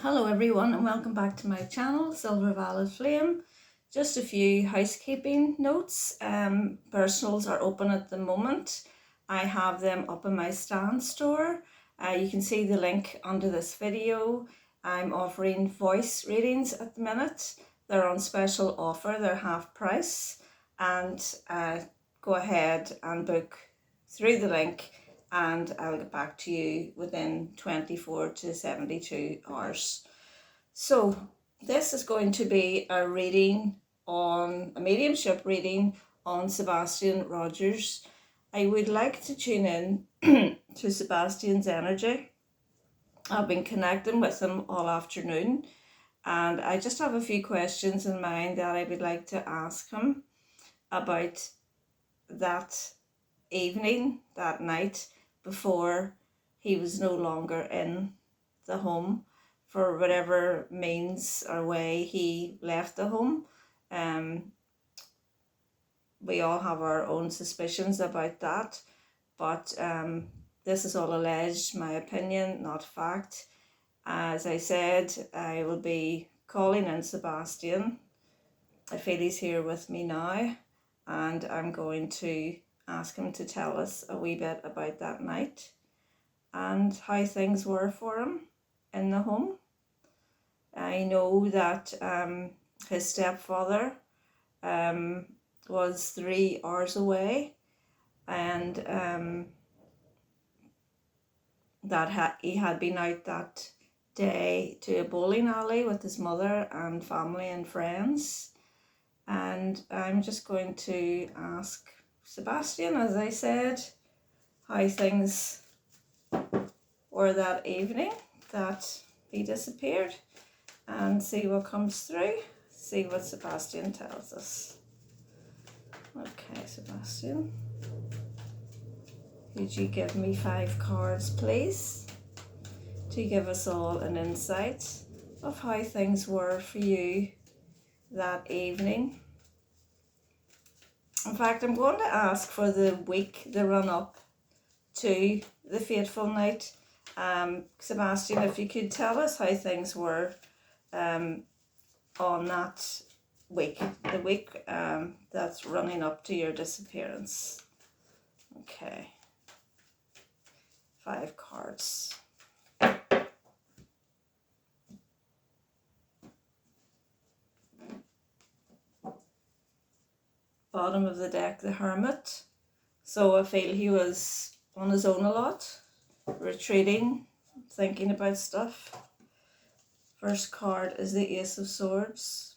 Hello everyone and welcome back to my channel, Silver Violet Flame. Just a few housekeeping notes. Personals are open at the moment. I have them up in my stand store. You can see the link under this video. I'm offering voice readings at the minute. They're on special offer, they're half price, and go ahead and book through the link and I'll get back to you within 24 to 72 hours. So this is going to be a mediumship reading on Sebastian Rogers. I would like to tune in to Sebastian's energy. I've been connecting with him all afternoon and I just have a few questions in mind that I would like to ask him about that evening, that night, before he was no longer in the home for whatever means or way he left the home. We all have our own suspicions about that, but this is all alleged, my opinion, not fact. As I said, I will be calling in Sebastian. I feel he's here with me now, and I'm going to ask him to tell us a wee bit about that night and how things were for him in the home. I know that his stepfather was 3 hours away, and he had been out that day to a bowling alley with his mother and family and friends. And I'm just going to ask Sebastian, as I said, how things were that evening that he disappeared, and see what comes through, see what Sebastian tells us. Okay, Sebastian, could you give me 5 cards, please, to give us all an insight of how things were for you that evening? In fact, I'm going to ask for the week, the run-up to the fateful night. Sebastian, if you could tell us how things were on that week, the week that's running up to your disappearance. Okay, 5 cards. Bottom of the deck, the Hermit. So I feel he was on his own a lot, retreating, thinking about stuff. First card is the Ace of Swords.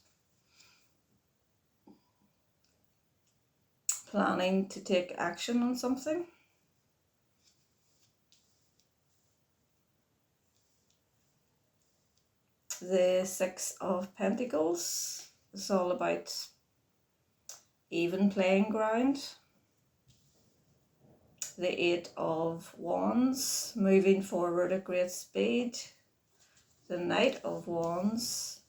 Planning to take action on something. The Six of Pentacles. It's all about even playing ground. The Eight of Wands, moving forward at great speed. The Knight of Wands,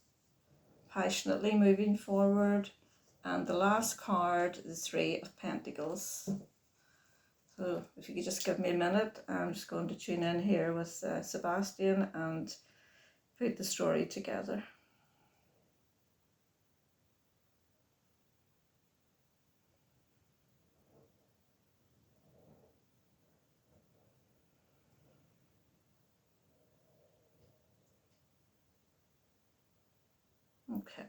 passionately moving forward. And the last card, the Three of Pentacles. So if you could just give me a minute, I'm just going to tune in here with Sebastian and put the story together. Okay.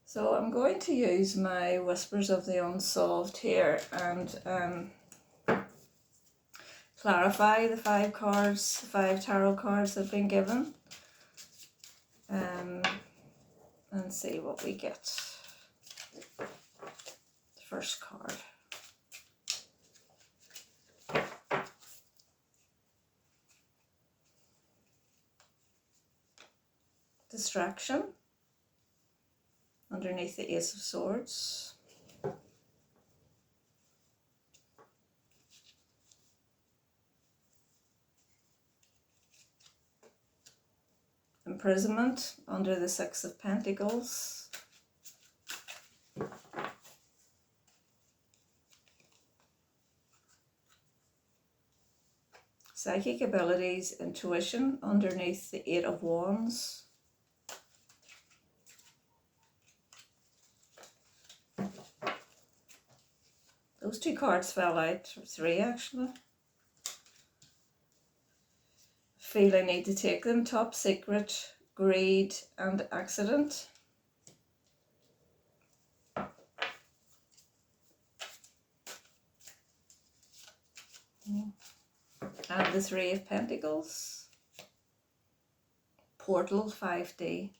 So I'm going to use my Whispers of the Unsolved here and clarify the 5 cards, 5 tarot cards that have been given, and see what we get. The first card. Distraction, underneath the Ace of Swords. Imprisonment, under the Six of Pentacles. psychic abilities, intuition underneath the Eight of Wands. Those two cards fell out, or three actually. Feel I need to take them. Top secret, greed and accident. And the Three of Pentacles. Portal 5D.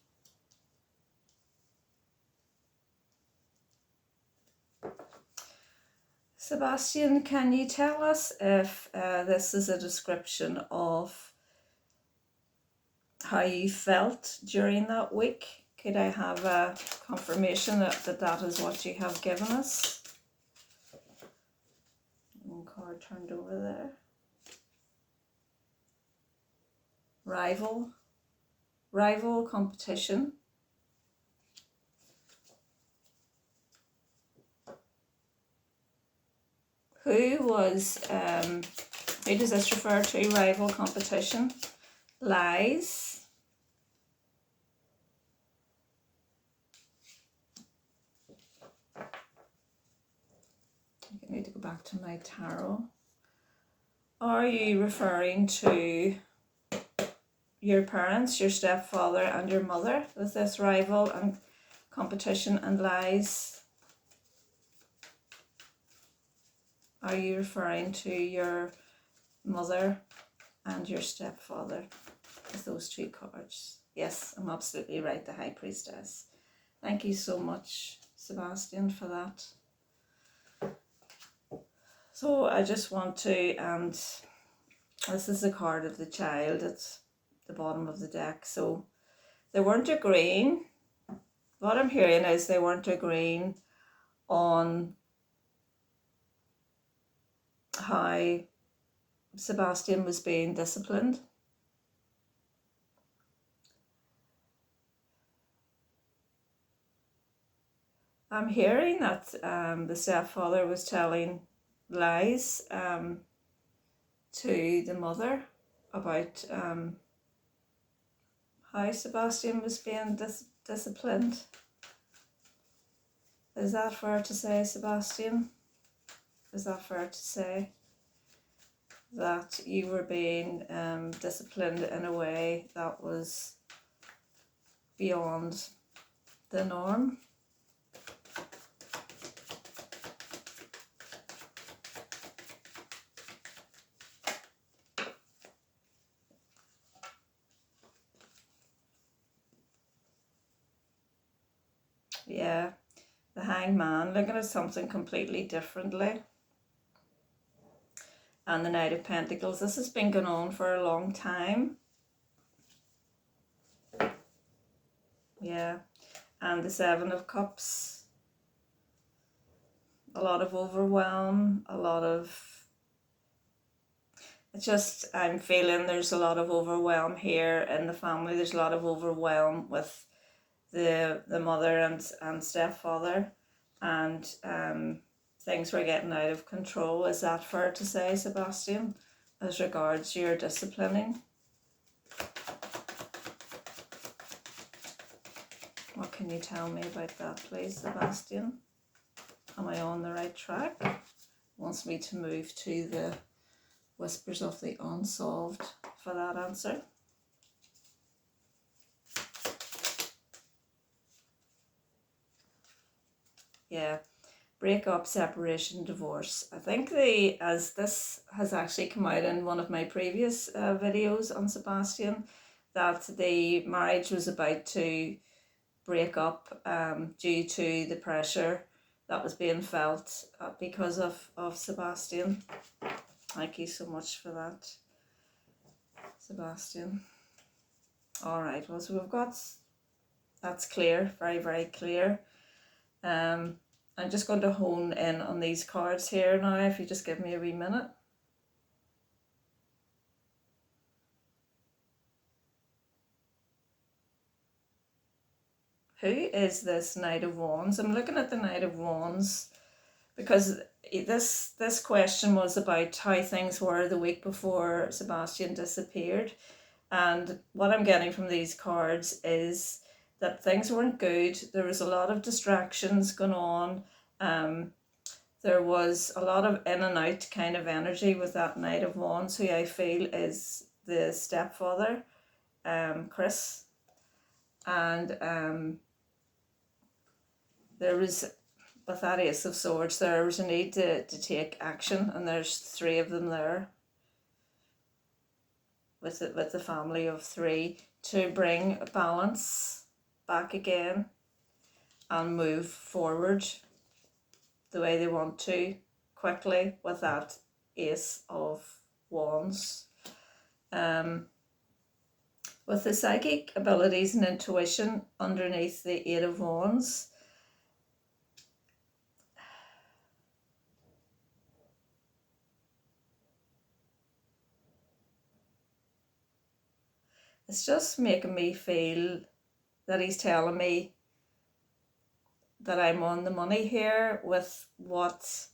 Sebastian, can you tell us if this is a description of how you felt during that week? Could I have a confirmation that that is what you have given us? One card turned over there. Rival competition. Who does this refer to? Rival competition. Lies. I need to go back to my tarot. Are you referring to your parents, your stepfather and your mother with this rival and competition and lies? Are you referring to your mother and your stepfather with those two cards? Yes, I'm absolutely right, the High Priestess. Thank you so much, Sebastian, for that. So I just want to, and this is the card of the child at the bottom of the deck. So they weren't agreeing. What I'm hearing is they weren't agreeing on how Sebastian was being disciplined. I'm hearing that the stepfather was telling lies to the mother about how Sebastian was being disciplined. Is that fair to say, Sebastian? Is that fair to say that you were being disciplined in a way that was beyond the norm? Yeah, the Hanged Man, looking at something completely differently. And the Knight of Pentacles, this has been going on for a long time. Yeah, and the Seven of Cups, a lot of overwhelm, a lot of, it's just, I'm feeling there's a lot of overwhelm here in the family. There's a lot of overwhelm with the mother and stepfather, and things were getting out of control. Is that fair to say, Sebastian, as regards your disciplining? What can you tell me about that, please, Sebastian? Am I on the right track? Wants me to move to the Whispers of the Unsolved for that answer. Yeah, breakup, separation, divorce. I think as this has actually come out in one of my previous videos on Sebastian, that the marriage was about to break up due to the pressure that was being felt because of Sebastian. Thank you so much for that, Sebastian. All right, well, so we've got, that's clear, very, very clear. I'm just going to hone in on these cards here now, if you just give me a wee minute. Who is this Knight of Wands? I'm looking at the Knight of Wands because this question was about how things were the week before Sebastian disappeared. And what I'm getting from these cards is that things weren't good. There was a lot of distractions going on. There was a lot of in and out kind of energy with that Knight of Wands, who I feel is the stepfather, Chris. And there was, with that Ace of Swords, there was a need to take action, and there's 3 of them there with the family of 3 to bring a balance back again and move forward the way they want to quickly with that Ace of Wands. With the psychic abilities and intuition underneath the 8 of Wands, it's just making me feel that he's telling me that I'm on the money here with what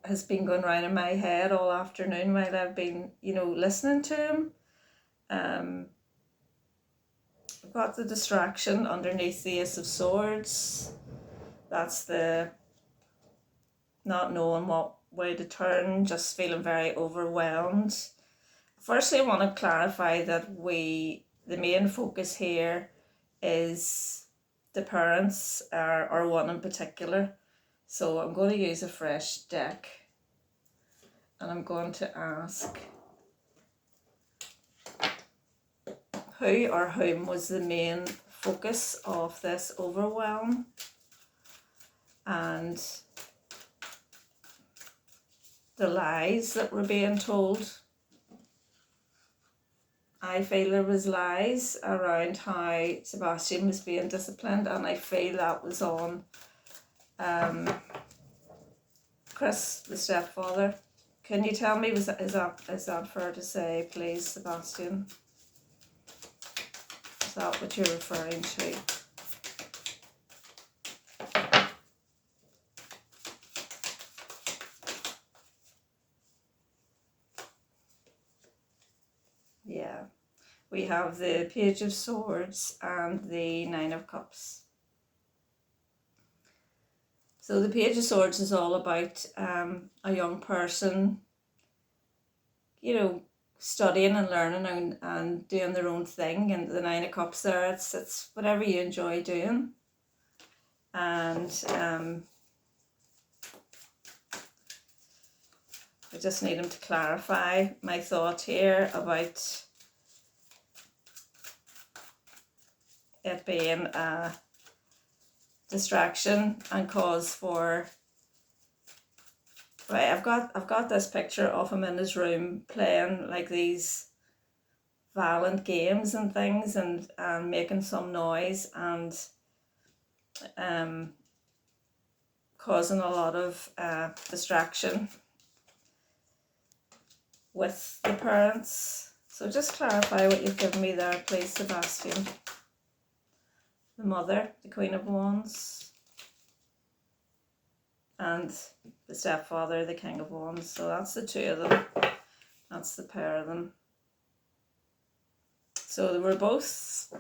has been going round in my head all afternoon while I've been, listening to him. I've got the distraction underneath the Ace of Swords. That's the not knowing what way to turn, just feeling very overwhelmed. Firstly, I want to clarify that the main focus here is the parents, or one in particular. So I'm going to use a fresh deck, and I'm going to ask who or whom was the main focus of this overwhelm, and the lies that were being told. I feel there was lies around how Sebastian was being disciplined, and I feel that was on Chris, the stepfather. Can you tell me, is that fair to say, please, Sebastian? Is that what you're referring to? Yeah. We have the Page of Swords and the Nine of Cups. So the Page of Swords is all about a young person, studying and learning and doing their own thing. And the Nine of Cups there, it's whatever you enjoy doing. And I just need him to clarify my thought here about it being a distraction and cause for. Right, I've got this picture of him in his room playing like these violent games and things, and making some noise, and causing a lot of distraction with the parents. So just clarify what you've given me there, please, Sebastian. The Mother, the Queen of Wands, and the stepfather, the King of Wands. So that's the 2 of them. That's the pair of them. So they were both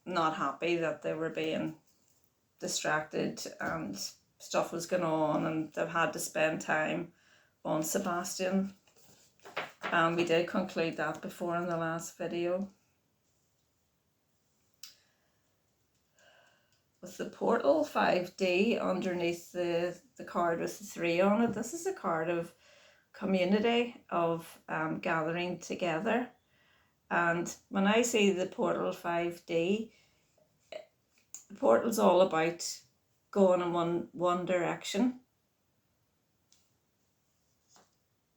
not happy that they were being distracted and stuff was going on, and they've had to spend time on Sebastian. And we did conclude that before in the last video. With the portal 5D underneath the card with the 3 on it, this is a card of community, of gathering together. And when I see the portal 5D, the portal's all about going in one direction.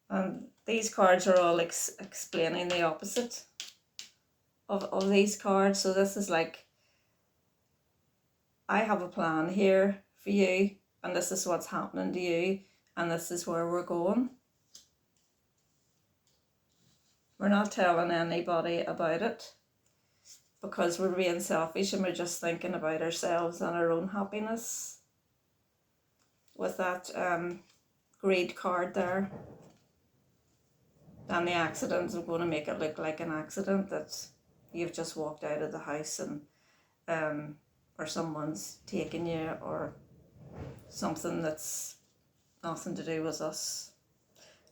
And these cards are all explaining the opposite of these cards. So this is like, I have a plan here for you, and this is what's happening to you, and this is where we're going. We're not telling anybody about it because we're being selfish and we're just thinking about ourselves and our own happiness. with that greed card there. And the accident is going to make it look like an accident, that you've just walked out of the house and or someone's taken you, or something that's nothing to do with us.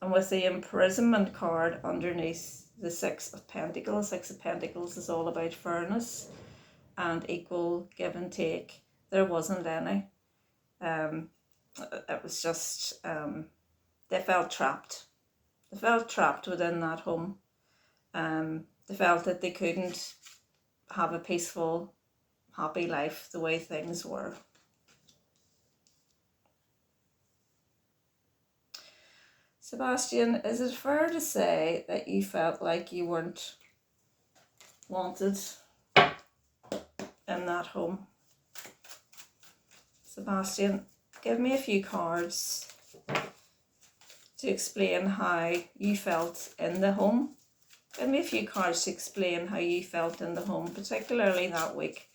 And with the imprisonment card underneath the Six of Pentacles is all about fairness and equal give and take. There wasn't any. It was just, they felt trapped. They felt trapped within that home. They felt that they couldn't have a peaceful, happy life the way things were. Sebastian, is it fair to say that you felt like you weren't wanted in that home? Sebastian, give me a few cards to explain how you felt in the home. Give me a few cards to explain how you felt in the home, particularly that week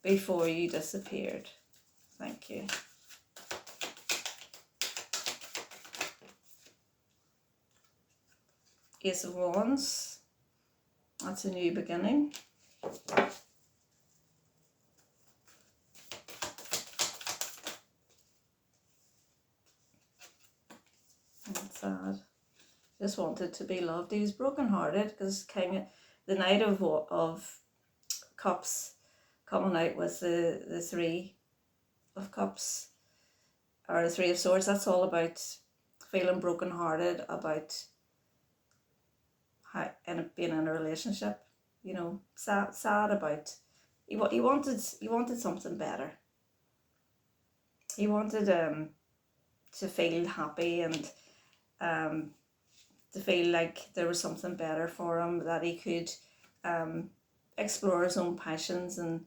before you disappeared. Thank you. Ace of Wands. That's a new beginning. That's sad. Just wanted to be loved. He was brokenhearted because kind of the Knight of Cups coming out with the Three of Cups, or the Three of Swords. That's all about feeling brokenhearted about how, and being in a relationship. You know, sad about. He wanted something better. He wanted to feel happy and to feel like there was something better for him, that he could explore his own passions and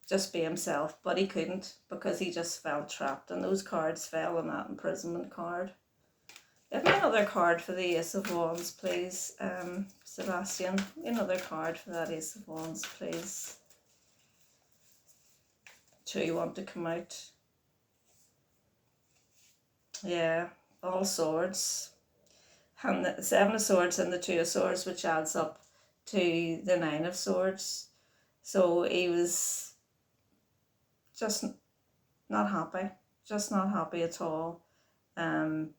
just be himself, but he couldn't because he just felt trapped, and those cards fell on that imprisonment card. Give me another card for the Ace of Wands, please, Sebastian. Give me another card for that Ace of Wands, please. Sure you want to come out. Yeah, all swords. And the Seven of Swords and the Two of Swords, which adds up to the Nine of Swords. So he was just not happy at all. And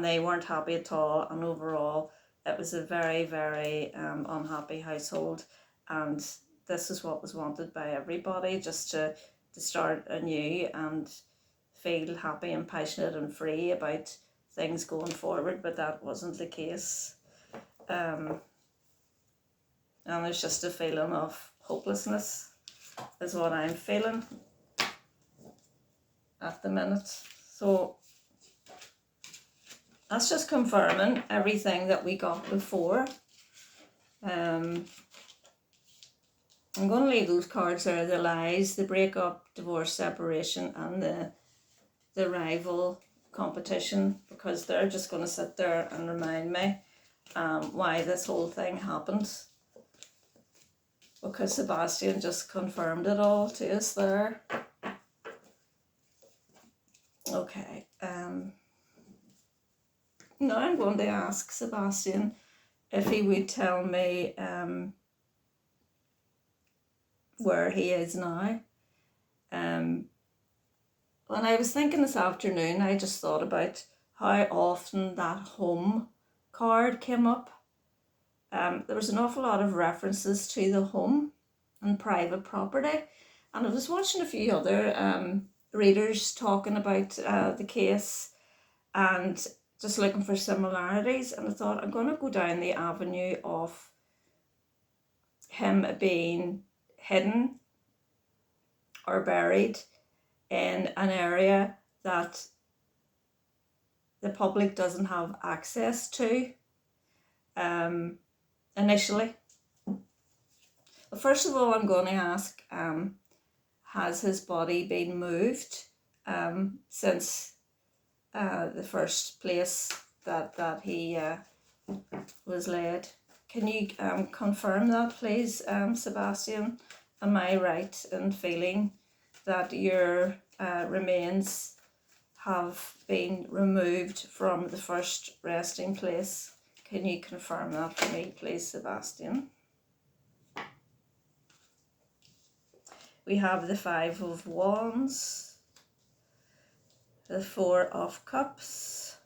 they weren't happy at all, and overall it was a very, very unhappy household, and this is what was wanted by everybody, just to start anew and feel happy and passionate and free about things going forward, but that wasn't the case. And there's just a feeling of hopelessness is what I'm feeling at the minute. So that's just confirming everything that we got before. I'm going to leave those cards there, the lies, the breakup, divorce, separation, and the rival competition, because they're just going to sit there and remind me why this whole thing happened. Because Sebastian just confirmed it all to us there. Okay. Now I'm going to ask Sebastian if he would tell me where he is now. When I was thinking this afternoon, I just thought about how often that home card came up. There was an awful lot of references to the home and private property, and I was watching a few other readers talking about the case and just looking for similarities, and I thought I'm going to go down the avenue of him being hidden or buried in an area that the public doesn't have access to initially. But first of all, I'm going to ask, has his body been moved since the first place that he was laid? Can you confirm that, please, Sebastian? Am I right in feeling that your remains have been removed from the first resting place. Can you confirm that for me, please, Sebastian? We have the Five of Wands, the Four of Cups,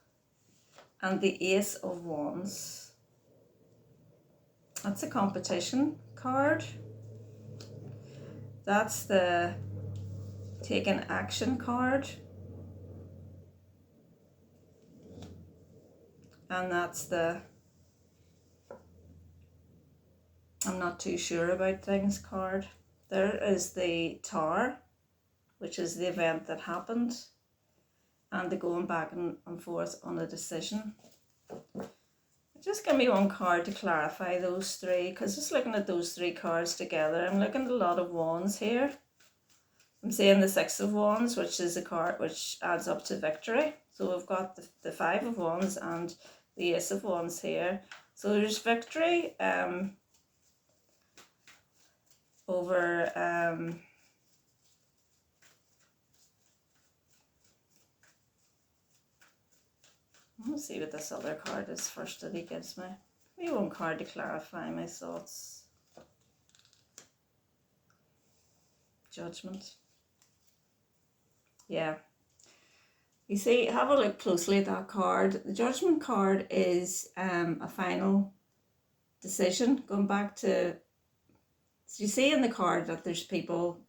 and the Ace of Wands. That's a competition card. That's the taking action card. And that's the I'm not too sure about things card. There is the Tower, which is the event that happened, and the going back and forth on a decision. Just give me one card to clarify those three, because just looking at those three cards together, I'm looking at a lot of wands here. I'm seeing the Six of Wands, which is a card which adds up to victory. So we've got the Five of Wands and the Ace of Wands here. So there's victory over let's see what this other card is first that he gives me. Maybe one card to clarify my thoughts. Judgment. Yeah. You see, have a look closely at that card. The Judgment card is a final decision. Going back to, so you see in the card that there's people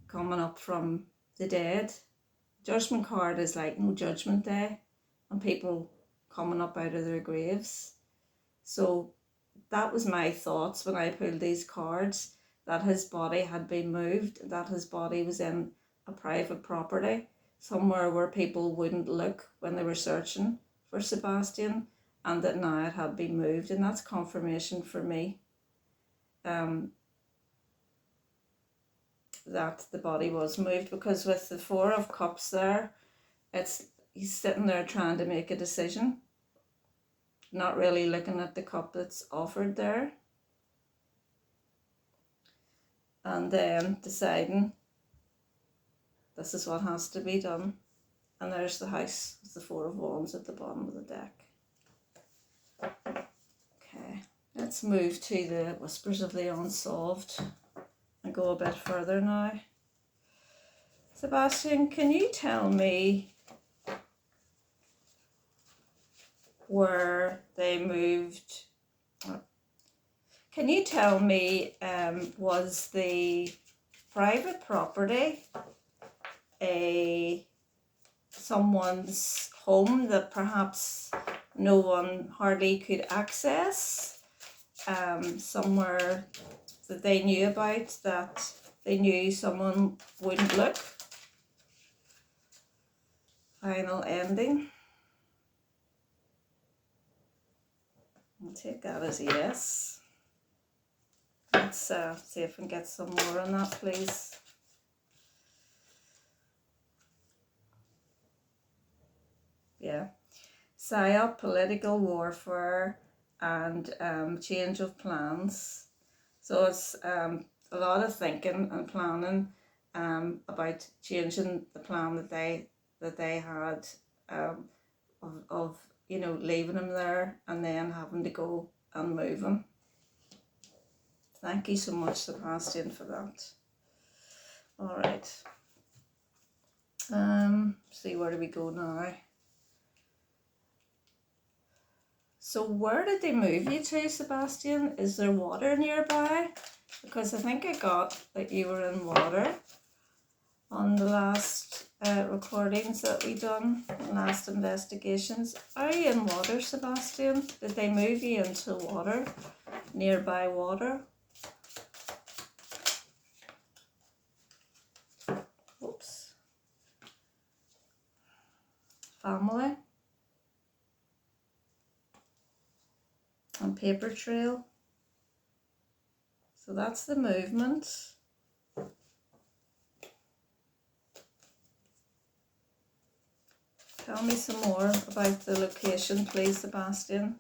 coming up from the dead. Judgment card is like no judgment day and people coming up out of their graves. So that was my thoughts when I pulled these cards, that his body had been moved, that his body was in a private property, somewhere where people wouldn't look when they were searching for Sebastian, and that now it had been moved, and that's confirmation for me that the body was moved, because with the Four of Cups there, he's sitting there trying to make a decision, not really looking at the cup that's offered there, and then deciding this is what has to be done. And there's the house with the Four of Wands at the bottom of the deck. Okay, let's move to the Whispers of the Unsolved and go a bit further now. Sebastian, can you tell me where they moved? Can you tell me, was the private property someone's home that perhaps no one hardly could access, somewhere that they knew about, that they knew someone wouldn't look? Final ending. I'll take that as a yes. Let's see if we can get some more on that, please. Yeah. PSYOP, political warfare, and change of plans. So it's a lot of thinking and planning about changing the plan that they had of you know, leaving him there and then having to go and move him. Thank you so much, Sebastian, for that. All right. See, where do we go now? So where did they move you to, Sebastian? Is there water nearby? Because I think I got that you were in water on the last recordings that we done, last investigations. Are you in water, Sebastian? Did they move you into water, nearby water? Oops. Family. And paper trail. So that's the movement. Tell me some more about the location, please, Sebastian.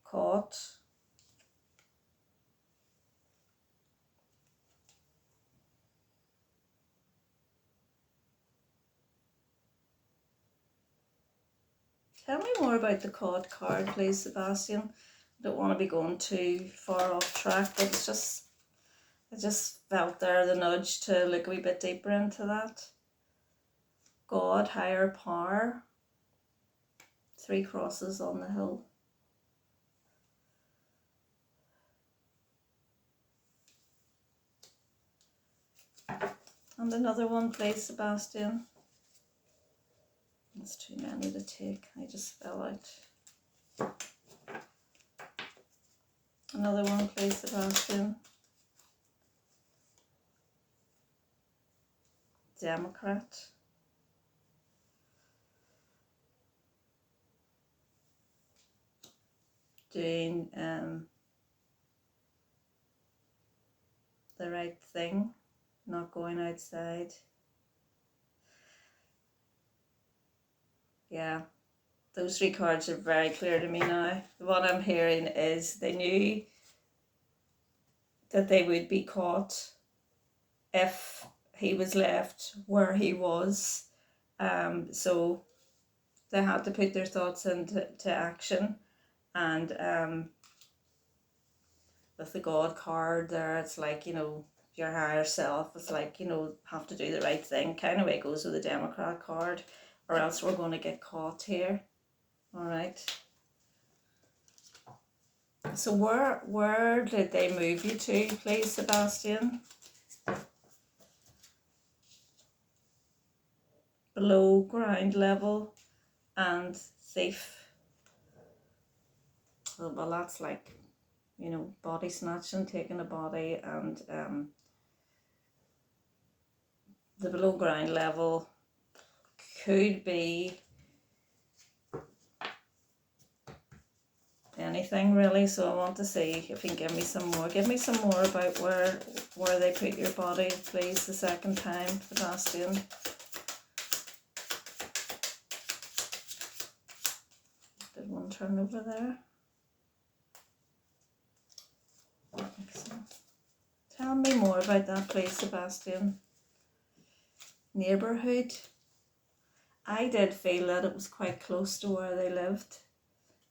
Caught. Tell me more about the caught card, please, Sebastian. I don't want to be going too far off track, but it's just, I just felt there the nudge to look a wee bit deeper into that. God, higher power, 3 crosses on the hill. And another one, please, Sebastian. That's too many to take. I just fell out. Another one, please, Sebastian. Democrat. Doing the right thing, not going outside. Yeah, those 3 cards are very clear to me now. What I'm hearing is they knew that they would be caught if he was left where he was. So they had to put their thoughts into action. And with the God card there, it's like, you know, your higher self, it's like, you know, have to do the right thing. Kind of way it goes with the Democrat card, or else we're going to get caught here. All right. So where did they move you to, please, Sebastian? Below ground level and thief. Well, that's like, you know, body snatching, taking a body, and the below ground level could be anything really. So I want to see if you can give me some more. Give me some more about where they put your body, please, the second time, Sebastian. Did one turn over there? I think so. Tell me more about that, please, Sebastian. Neighbourhood. I did feel that it was quite close to where they lived.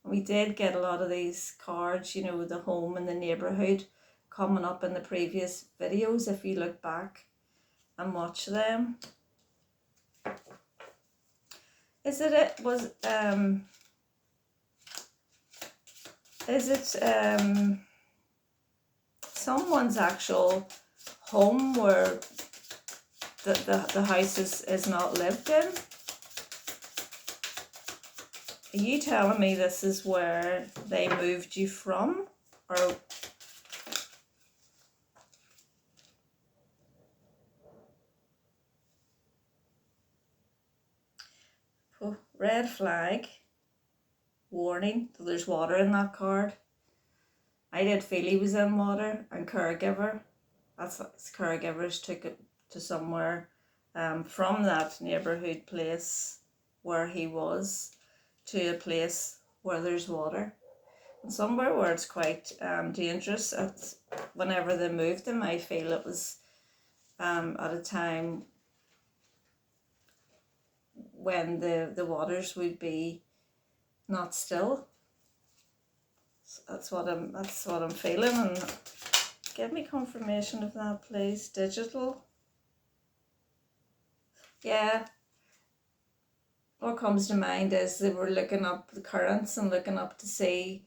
We did get a lot of these cards, you know, the home and the neighbourhood coming up in the previous videos if you look back and watch them. Is it someone's actual home where the house is not lived in? Are you telling me this is where they moved you from? Or oh, red flag, warning, so there's water in that card. I did feel he was in water. And caregiver, that's what his caregivers took it to somewhere from that neighbourhood place where he was to a place where there's water. And somewhere where it's quite dangerous. Whenever they moved him, I feel it was at a time when the waters would be not still. So that's what I'm feeling. And give me confirmation of that, please. Digital. Yeah. What comes to mind is they were looking up the currents and looking up to see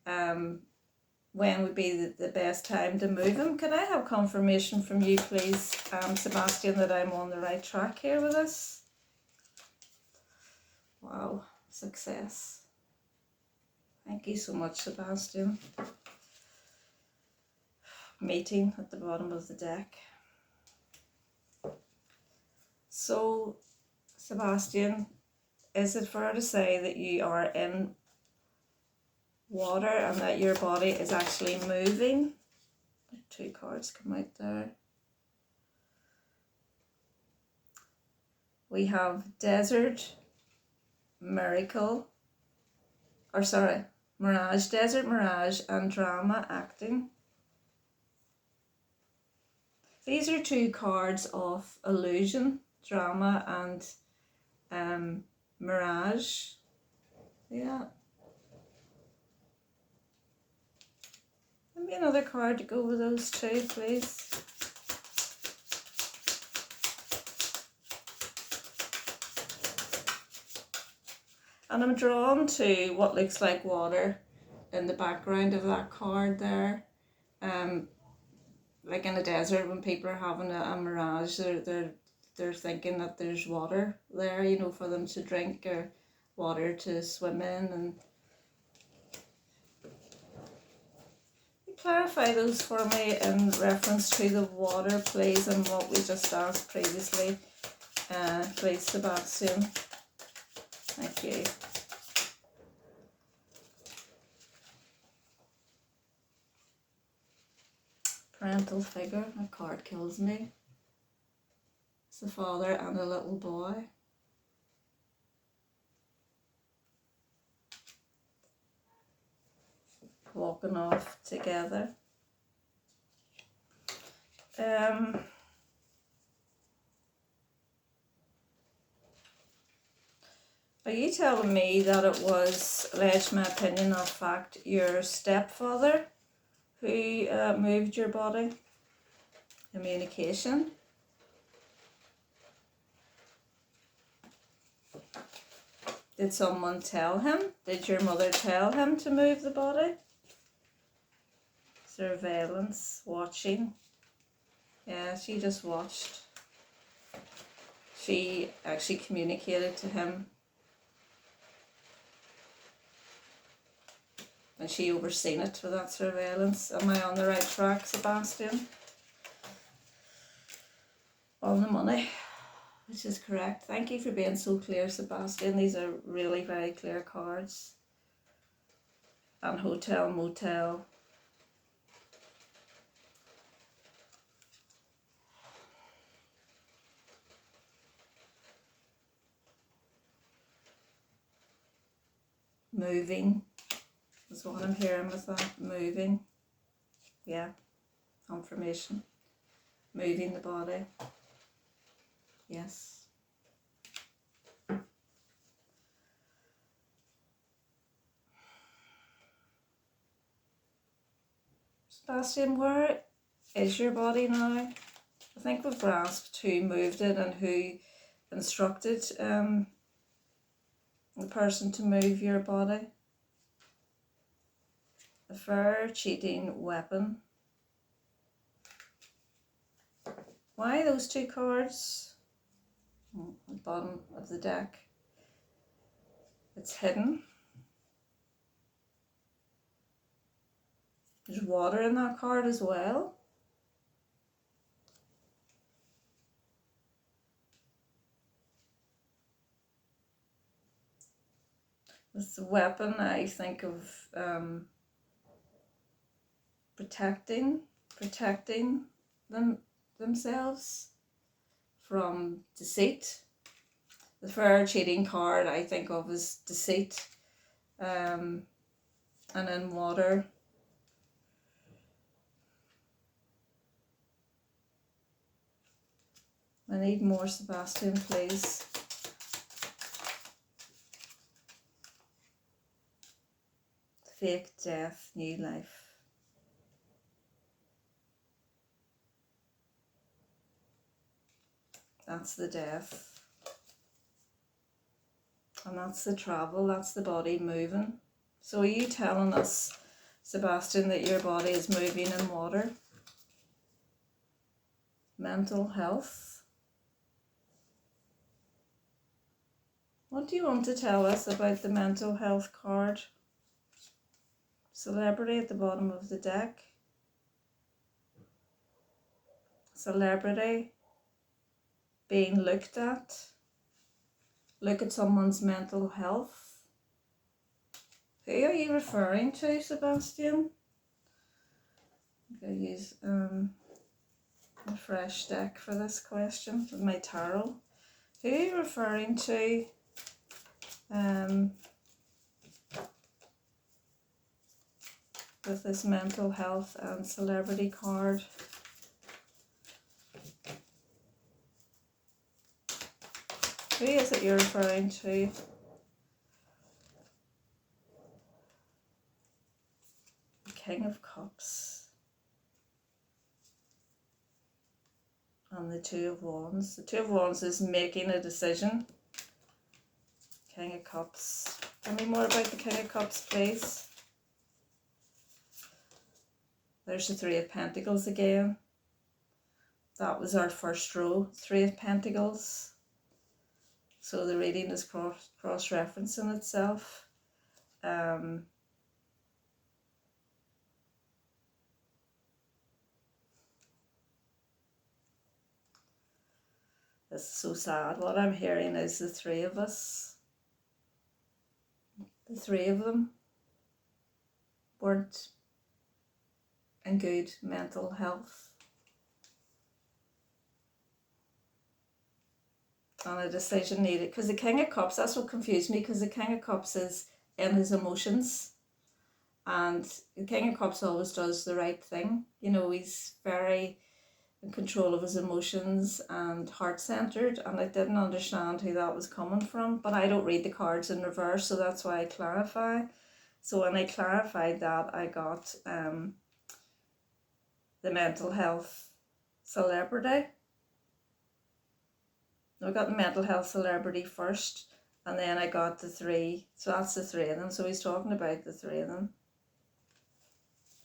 when would be the best time to move him. Can I have confirmation from you, please, Sebastian, that I'm on the right track here with this? Wow, success. Thank you so much, Sebastian. Meeting at the bottom of the deck. So, Sebastian, is it fair to say that you are in water and that your body is actually moving? 2 cards come out there. We have desert, miracle, or sorry, mirage, desert, mirage, and drama acting. These are 2 cards of illusion, drama, and mirage. Yeah. Give me another card to go with those two, please. And I'm drawn to what looks like water in the background of that card there. Like in a desert when people are having a mirage, they're thinking that there's water there, you know, for them to drink or water to swim in. And clarify those for me in reference to the water, please, and what we just asked previously, please, Sebastian. Thank you. Parental figure, that card kills me. It's a father and a little boy. Walking off together. Are you telling me that it was, alleged my opinion or fact, your stepfather who moved your body? Communication. Did someone tell him? Did your mother tell him to move the body? Surveillance, watching. Yeah, she just watched. She actually communicated to him. And she overseen it with that surveillance. Am I on the right track, Sebastian? On the money, which is correct. Thank you for being so clear, Sebastian. These are really very clear cards. And hotel, motel. Moving is what I'm hearing with that. Moving. Yeah. Confirmation. Moving the body. Yes. Sebastian, where is your body now? I think we've grasped who moved it and who instructed the person to move your body. Affair, cheating, weapon. Why those two cards? At the bottom of the deck. It's hidden. There's water in that card as well. With the weapon, I think of protecting themselves from deceit. The fair cheating card I think of as deceit. And in water, I need more, Sebastian, please. Fake death, new life. That's the death. And that's the travel, that's the body moving. So are you telling us, Sebastian, that your body is moving in water? Mental health. What do you want to tell us about the mental health card? Celebrity at the bottom of the deck. Celebrity being looked at. Look at someone's mental health. Who are you referring to, Sebastian? I'm going to use a fresh deck for this question with my tarot. Who are you referring to? With this mental health and celebrity card. Who is it you're referring to? King of Cups and the Two of Wands. The Two of Wands is making a decision. King of Cups. Tell me more about the King of Cups, please. There's the Three of Pentacles again. That was our first row, Three of Pentacles. So the reading is cross-referencing itself. It's so sad. What I'm hearing is the three of us, the three of them, weren't in good mental health. And a decision needed. Because the King of Cups, that's what confused me, because the King of Cups is in his emotions. And the King of Cups always does the right thing. You know, he's very in control of his emotions and heart-centered, and I didn't understand who that was coming from, but I don't read the cards in reverse, so that's why I clarify. So when I clarified that, I got the mental health celebrity. I got the mental health celebrity first, and then I got the three, so that's the three of them. So he's talking about the three of them.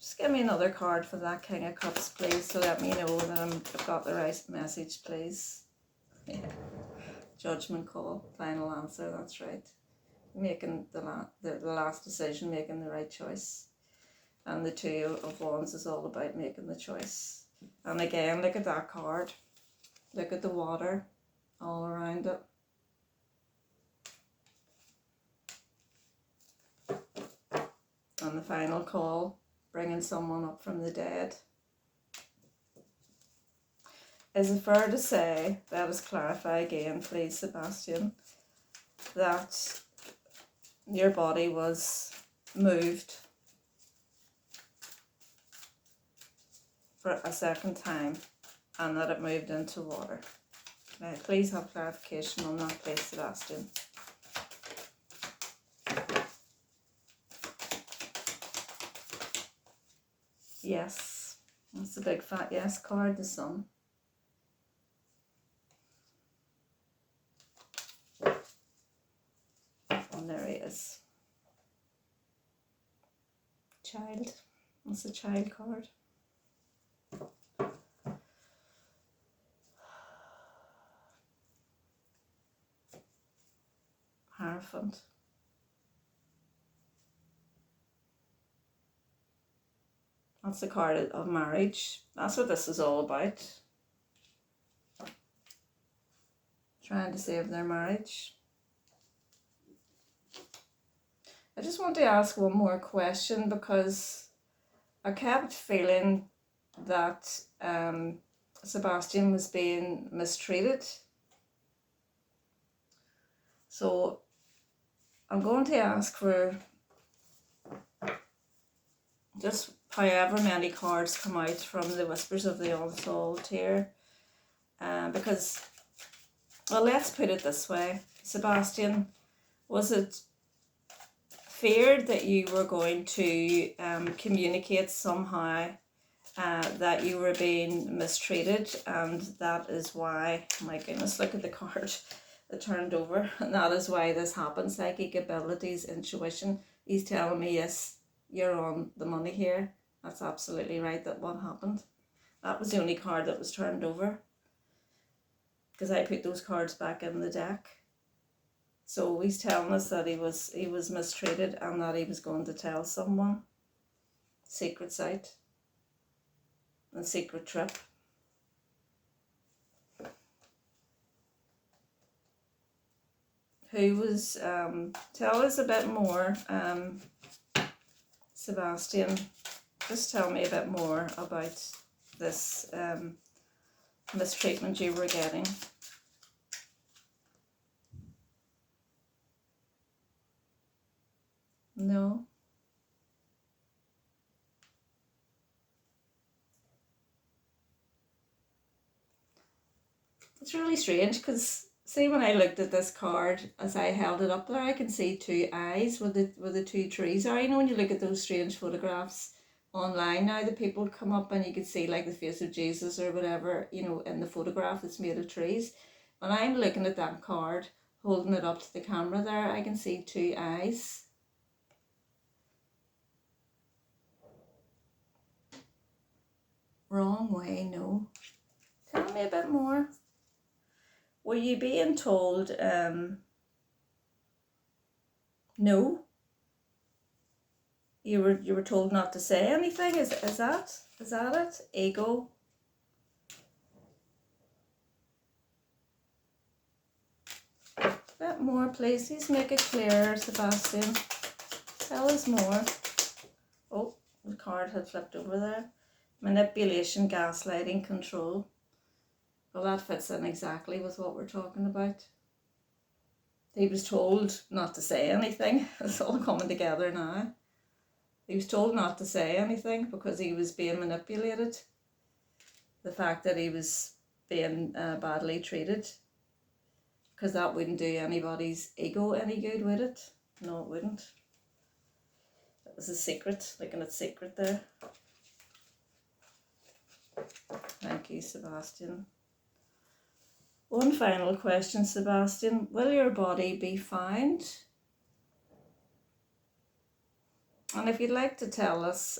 Just give me another card for that King of Cups, please, to let me know that I've got the right message, please. Yeah. Judgment call, final answer, that's right. Making the last decision, making the right choice. And the Two of Wands is all about making the choice. And again, look at that card. Look at the water all around it. And the final call, bringing someone up from the dead. Is it fair to say, let us clarify again, please, Sebastian, that your body was moved for a second time and that it moved into water? Now, please have clarification on that, please, Sebastian. Yes, that's the big fat yes card, the Sun. And there he is. Child. That's the Child card. Hierophant. That's the card of marriage. That's what this is all about. Trying to save their marriage. I just want to ask one more question, because I kept feeling that Sebastian was being mistreated. So I'm going to ask for just however many cards come out from the Whispers of the Unsolved here. Because, well, let's put it this way. Sebastian, was it feared that you were going to communicate somehow that you were being mistreated, and that is why, oh my goodness, look at the card that turned over, and that is why this happened? Psychic abilities, intuition. He's telling me, yes, you're on the money here. That's absolutely right, that what happened. That was the only card that was turned over, because I put those cards back in the deck. So he's telling us that he was mistreated and that he was going to tell someone. Secret site and secret trip. Who was, tell us a bit more, Sebastian, just tell me a bit more about this mistreatment you were getting. No. It's really strange, because see, when I looked at this card, as I held it up there, I can see two eyes where the two trees are. You know, when you look at those strange photographs online now, the people come up and you can see like the face of Jesus or whatever, you know, in the photograph that's made of trees. When I'm looking at that card, holding it up to the camera there, I can see 2 eyes. Wrong way, no. Tell me a bit more. Were you being told no? You were told not to say anything? Is that it? Ego. A bit more, please. Please make it clearer, Sebastian. Tell us more. Oh, the card had flipped over there. Manipulation, gaslighting, control. Well, that fits in exactly with what we're talking about. He was told not to say anything. It's all coming together now. He was told not to say anything because he was being manipulated. The fact that he was being badly treated. Because that wouldn't do anybody's ego any good, would it? No, it wouldn't. That was a secret. Looking at secret there. Thank you, Sebastian. One final question, Sebastian. Will your body be found? And if you'd like to tell us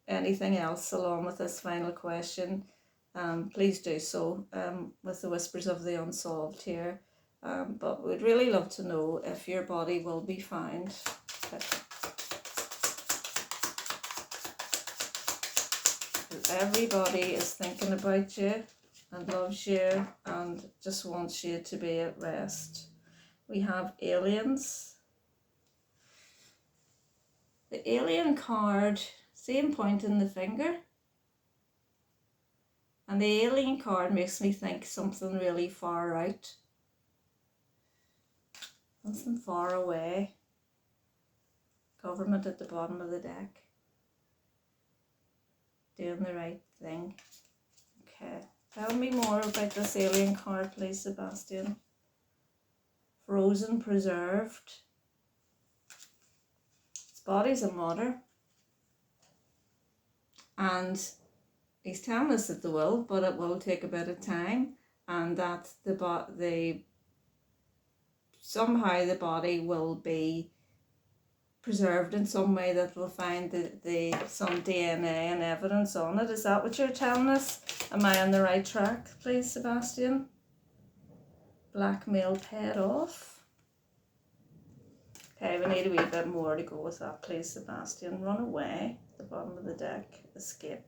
anything else along with this final question, please do so with the Whispers of the Unsolved here. But we'd really love to know if your body will be found. Everybody is thinking about you and loves you and just wants you to be at rest. We have aliens. The alien card, same pointing the finger. And the alien card makes me think something really far out. Something far away. Government at the bottom of the deck. Doing the right thing. Okay. Tell me more about this alien card, please, Sebastian. Frozen, preserved. Its body's in water. And he's telling us that they will, but it will take a bit of time. And that somehow the body will be preserved in some way that will find some DNA and evidence on it. Is that what you're telling us? Am I on the right track, please, Sebastian? Blackmail paid off. Okay, we need a wee bit more to go with that, please, Sebastian. Run away. The bottom of the deck. Escape.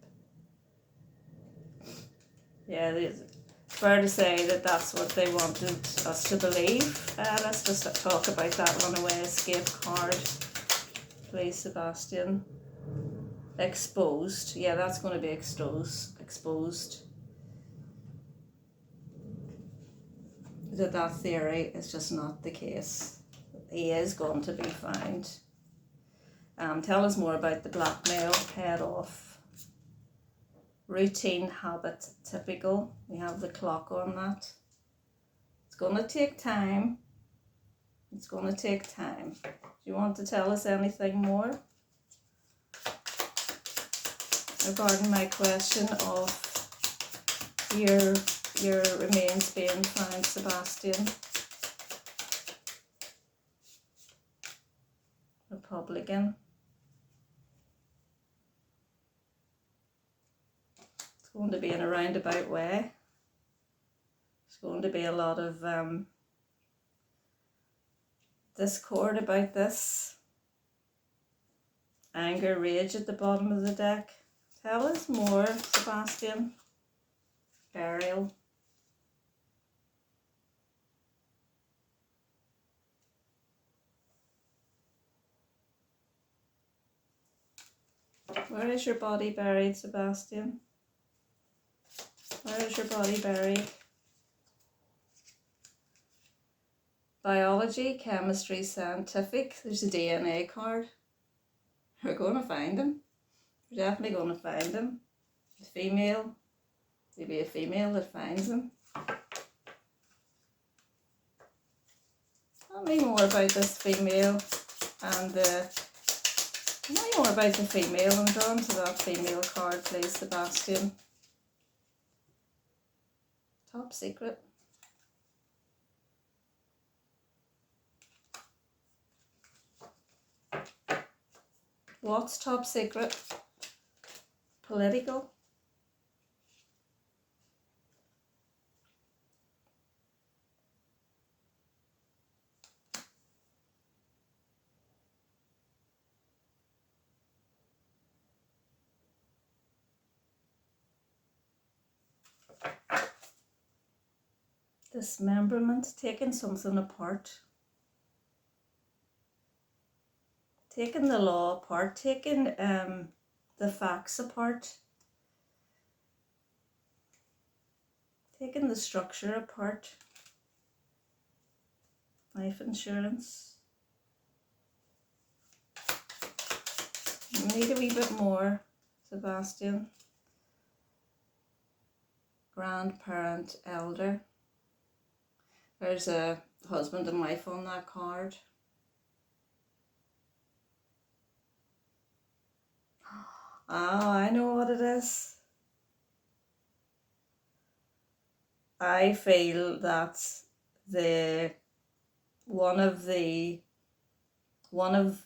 Yeah, it's fair to say that that's what they wanted us to believe. Let's just talk about that runaway escape card. Please, Sebastian. Exposed. Yeah, that's going to be exposed. That theory is just not the case. He is going to be found. Tell us more about the blackmail, paid off. Routine, habit, typical. We have the clock on that. It's going to take time. It's going to take time. Do you want to tell us anything more regarding my question of your remains being found, Sebastian? Republican. It's going to be in a roundabout way. There's going to be a lot of discord about this. Anger, rage at the bottom of the deck. Tell us more, Sebastian. Burial. Where is your body buried, Sebastian? Where is your body buried? Biology, chemistry, scientific. There's a DNA card. We're going to find him. We're definitely going to find him. A female. Maybe a female that finds him. Tell me more about this female and Now more about the female. I'm drawn to that female card, please, Sebastian. Top secret. What's top secret? Political. Dismemberment, taking something apart. Taking the law apart, taking the facts apart. Taking the structure apart. Life insurance. Need a wee bit more, Sebastian. Grandparent, elder. There's a husband and wife on that card. Oh, I know what it is. I feel that one of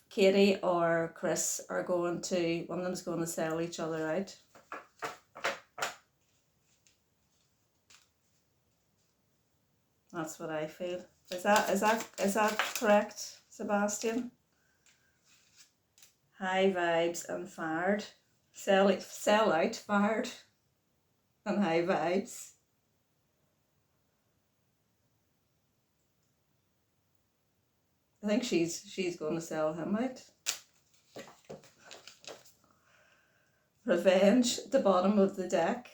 Katie or Chris are going to, one of them's going to sell each other out. That's what I feel. Is that correct, Sebastian? High vibes and fired. Sell out, fired, and high vibes. I think she's going to sell him out. Revenge at the bottom of the deck.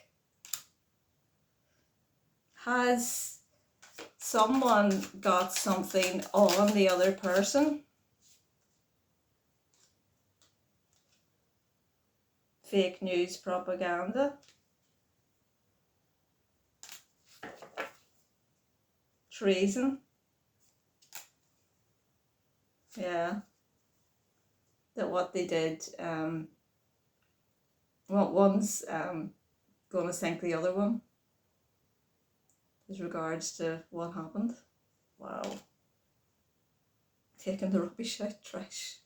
Has someone got something on the other person? Fake news propaganda. Treason. Yeah. That what they did, one's going to sink the other one. As regards to what happened. Wow. Taking the rubbish out, trash.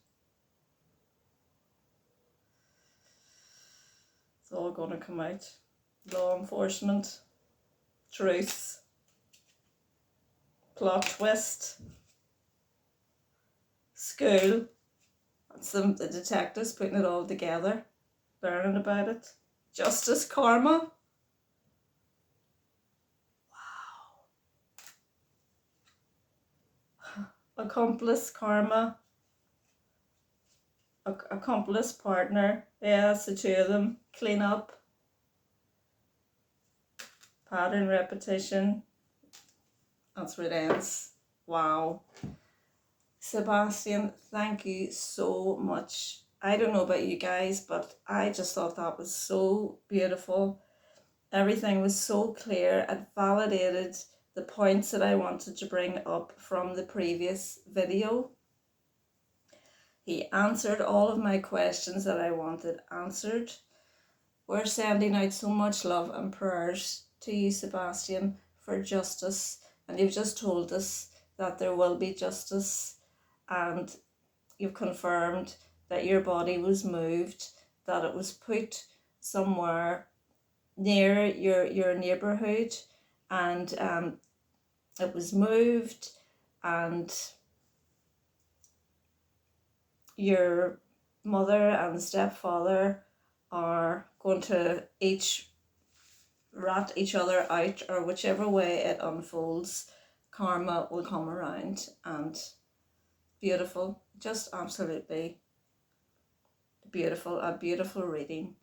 It's all going to come out. Law enforcement. Truth. Plot twist. School. That's the detectives putting it all together. Learning about it. Justice, karma. Accomplice, karma, accomplice, partner. Yeah, that's the two of them. Clean up. Pattern, repetition. That's where it ends. Wow. Sebastian, thank you so much. I don't know about you guys, but I just thought that was so beautiful. Everything was so clear. It validated the points that I wanted to bring up from the previous video. He answered all of my questions that I wanted answered. We're sending out so much love and prayers to you, Sebastian, for justice. And you've just told us that there will be justice, and you've confirmed that your body was moved, that it was put somewhere near your neighborhood, and it was moved, and your mother and stepfather are going to each rat each other out, or whichever way it unfolds, karma will come around. And beautiful, just absolutely beautiful, a beautiful reading.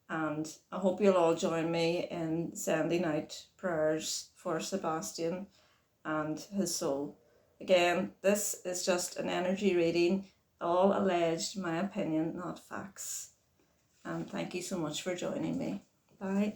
And I hope you'll all join me in sending out prayers for Sebastian and his soul. Again, this is just an energy reading, all alleged, my opinion, not facts. And thank you so much for joining me. Bye.